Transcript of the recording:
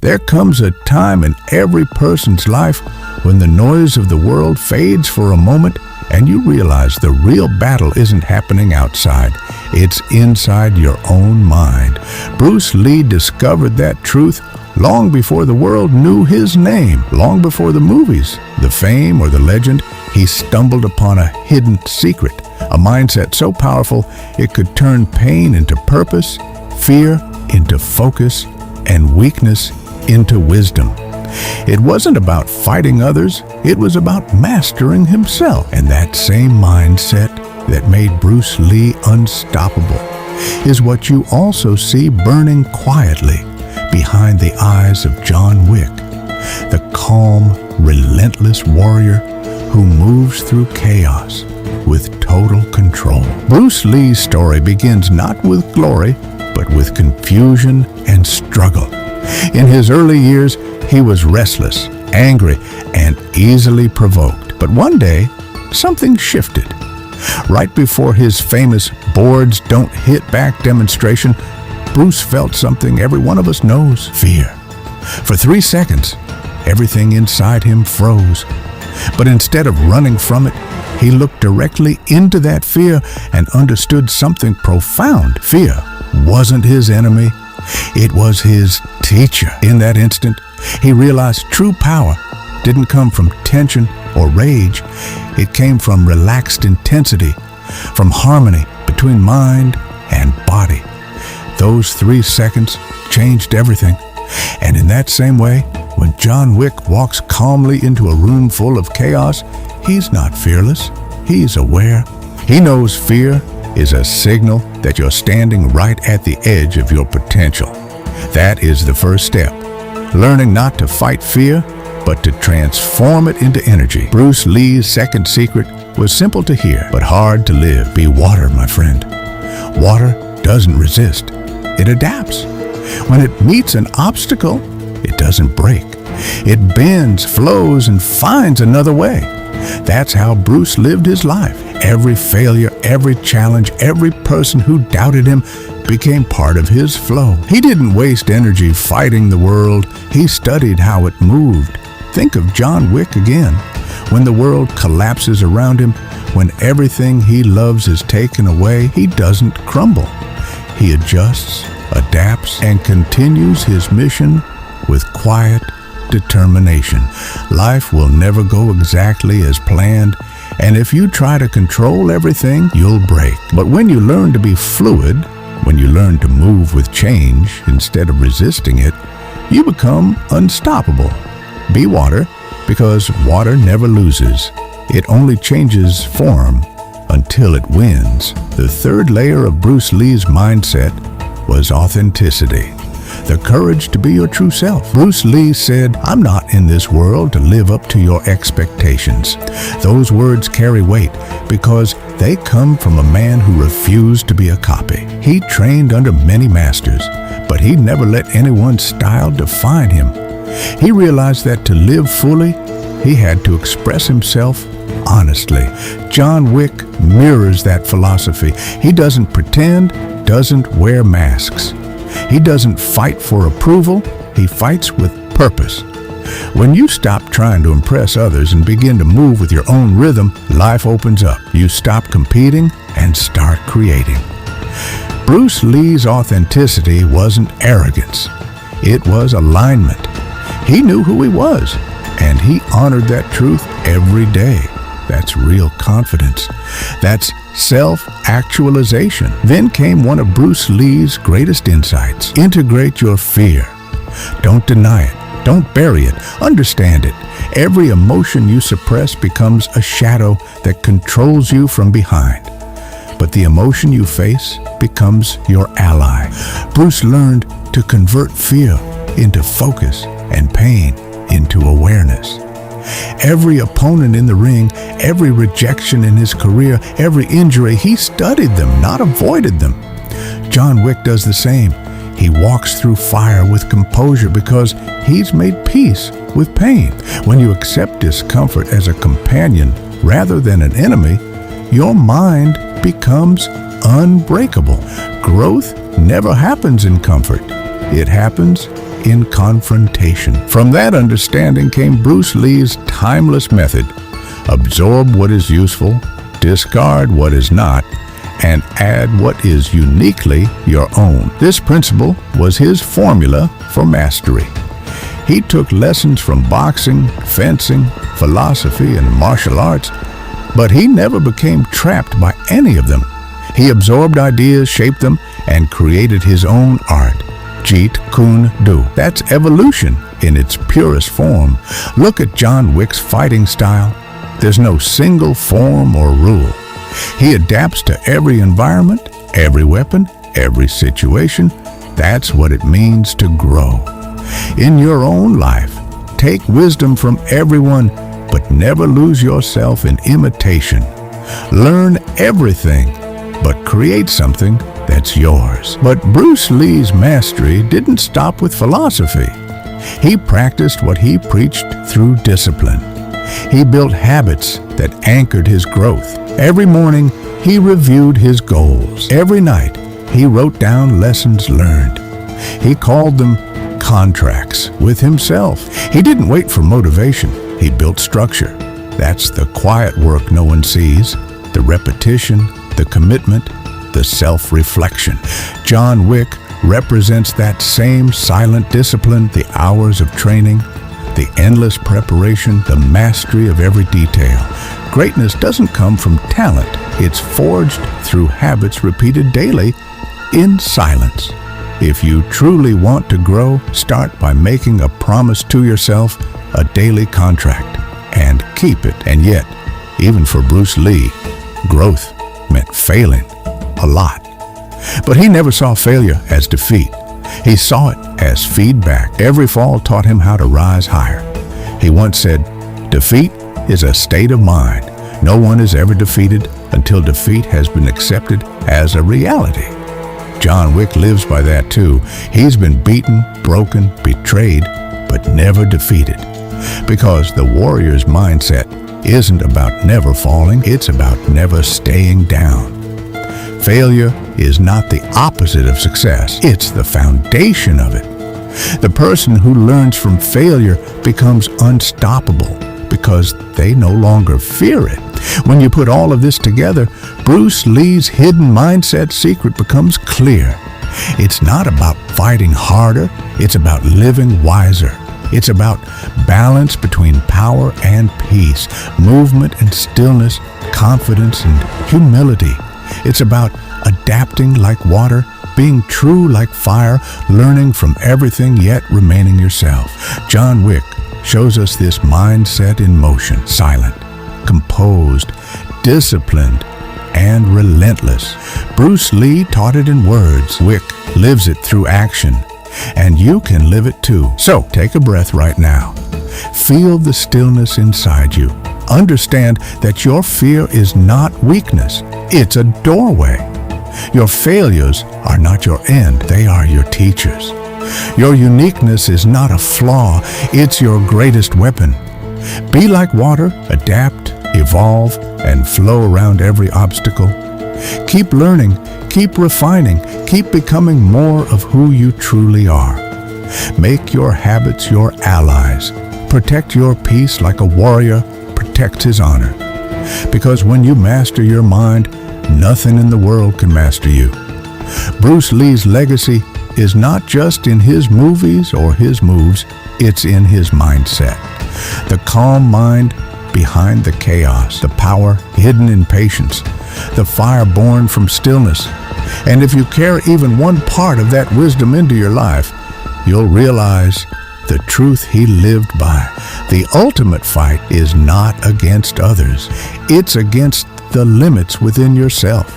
There comes a time in every person's life when the noise of the world fades for a moment and you realize the real battle isn't happening outside. It's inside your own mind. Bruce Lee discovered that truth long before the world knew his name, long before the movies, the fame, or the legend. He stumbled upon a hidden secret, a mindset so powerful it could turn pain into purpose, fear into focus, and weakness into wisdom. It wasn't about fighting others, it was about mastering himself. And that same mindset that made Bruce Lee unstoppable is what you also see burning quietly behind the eyes of John Wick, the calm, relentless warrior who moves through chaos with total control. Bruce Lee's story begins not with glory, but with confusion and struggle. In his early years, he was restless, angry, and easily provoked. But one day, something shifted. Right before his famous "boards don't hit back" demonstration, Bruce felt something every one of us knows: fear. For 3 seconds, everything inside him froze. But instead of running from it, he looked directly into that fear and understood something profound. Fear wasn't his enemy. It was his teacher. In that instant, he realized true power didn't come from tension or rage. It came from relaxed intensity, from harmony between mind and body. Those 3 seconds changed everything. And in that same way, when John Wick walks calmly into a room full of chaos, he's not fearless. He's aware. He knows fear is a signal that you're standing right at the edge of your potential. That is the first step. Learning not to fight fear, but to transform it into energy. Bruce Lee's second secret was simple to hear, but hard to live. Be water, my friend. Water doesn't resist. It adapts. When it meets an obstacle, it doesn't break. It bends, flows, and finds another way. That's how Bruce lived his life. Every failure, every challenge, every person who doubted him became part of his flow. He didn't waste energy fighting the world. He studied how it moved. Think of John Wick again. When the world collapses around him, when everything he loves is taken away, he doesn't crumble. He adjusts, adapts, and continues his mission with quiet determination. Life will never go exactly as planned, and if you try to control everything, you'll break. But when you learn to be fluid, when you learn to move with change instead of resisting it, you become unstoppable. Be water, because water never loses. It only changes form until it wins. The third layer of Bruce Lee's mindset was authenticity. The courage to be your true self. Bruce Lee said, "I'm not in this world to live up to your expectations." Those words carry weight because they come from a man who refused to be a copy. He trained under many masters, but he never let anyone's style define him. He realized that to live fully, he had to express himself honestly. John Wick mirrors that philosophy. He doesn't pretend, doesn't wear masks. He doesn't fight for approval, he fights with purpose. When you stop trying to impress others and begin to move with your own rhythm, life opens up. You stop competing and start creating. Bruce Lee's authenticity wasn't arrogance. It was alignment. He knew who he was, and he honored that truth every day. That's real confidence. That's self-actualization. Then came one of Bruce Lee's greatest insights. Integrate your fear. Don't deny it. Don't bury it. Understand it. Every emotion you suppress becomes a shadow that controls you from behind. But the emotion you face becomes your ally. Bruce learned to convert fear into focus and pain into awareness. Every opponent in the ring, every rejection in his career, every injury, he studied them, not avoided them. John Wick does the same. He walks through fire with composure because he's made peace with pain. When you accept discomfort as a companion rather than an enemy, your mind becomes unbreakable. Growth never happens in comfort. It happens in confrontation. From that understanding came Bruce Lee's timeless method: absorb what is useful, discard what is not, and add what is uniquely your own. This principle was his formula for mastery. He took lessons from boxing, fencing, philosophy, and martial arts, but he never became trapped by any of them. He absorbed ideas, shaped them, and created his own art. Jeet Kune Do. That's evolution in its purest form. Look at John Wick's fighting style. There's no single form or rule. He adapts to every environment, every weapon, every situation. That's what it means to grow. In your own life, take wisdom from everyone, but never lose yourself in imitation. Learn everything, but create something that's yours. But Bruce Lee's mastery didn't stop with philosophy. He practiced what he preached through discipline. He built habits that anchored his growth. Every morning, he reviewed his goals. Every night, he wrote down lessons learned. He called them contracts with himself. He didn't wait for motivation. He built structure. That's the quiet work no one sees, the repetition, the commitment, the self-reflection. John Wick represents that same silent discipline: the hours of training, the endless preparation, the mastery of every detail. Greatness doesn't come from talent. It's forged through habits repeated daily in silence. If you truly want to grow, start by making a promise to yourself, a daily contract, and keep it. And yet, even for Bruce Lee, growth meant failing a lot. But he never saw failure as defeat. He saw it as feedback. Every fall taught him how to rise higher. He once said, "Defeat is a state of mind. No one is ever defeated until defeat has been accepted as a reality." John Wick lives by that too. He's been beaten, broken, betrayed, but never defeated. Because the warrior's mindset isn't about never falling, it's about never staying down. Failure is not the opposite of success, it's the foundation of it. The person who learns from failure becomes unstoppable because they no longer fear it. When you put all of this together, Bruce Lee's hidden mindset secret becomes clear. It's not about fighting harder, it's about living wiser. It's about balance between power and peace, movement and stillness, confidence and humility. It's about adapting like water, being true like fire, learning from everything yet remaining yourself. John Wick shows us this mindset in motion: silent, composed, disciplined, and relentless. Bruce Lee taught it in words. Wick lives it through action, and you can live it too. So take a breath right now. Feel the stillness inside you. Understand that your fear is not weakness. It's a doorway. Your failures are not your end. They are your teachers. Your uniqueness is not a flaw. It's your greatest weapon. Be like water, adapt, evolve, and flow around every obstacle. Keep learning, keep refining, keep becoming more of who you truly are. Make your habits your allies. Protect your peace like a warrior protects his honor. Because when you master your mind, nothing in the world can master you. Bruce Lee's legacy is not just in his movies or his moves, it's in his mindset. The calm mind behind the chaos, the power hidden in patience, the fire born from stillness. And if you carry even one part of that wisdom into your life, you'll realize the truth he lived by. The ultimate fight is not against others. It's against the limits within yourself.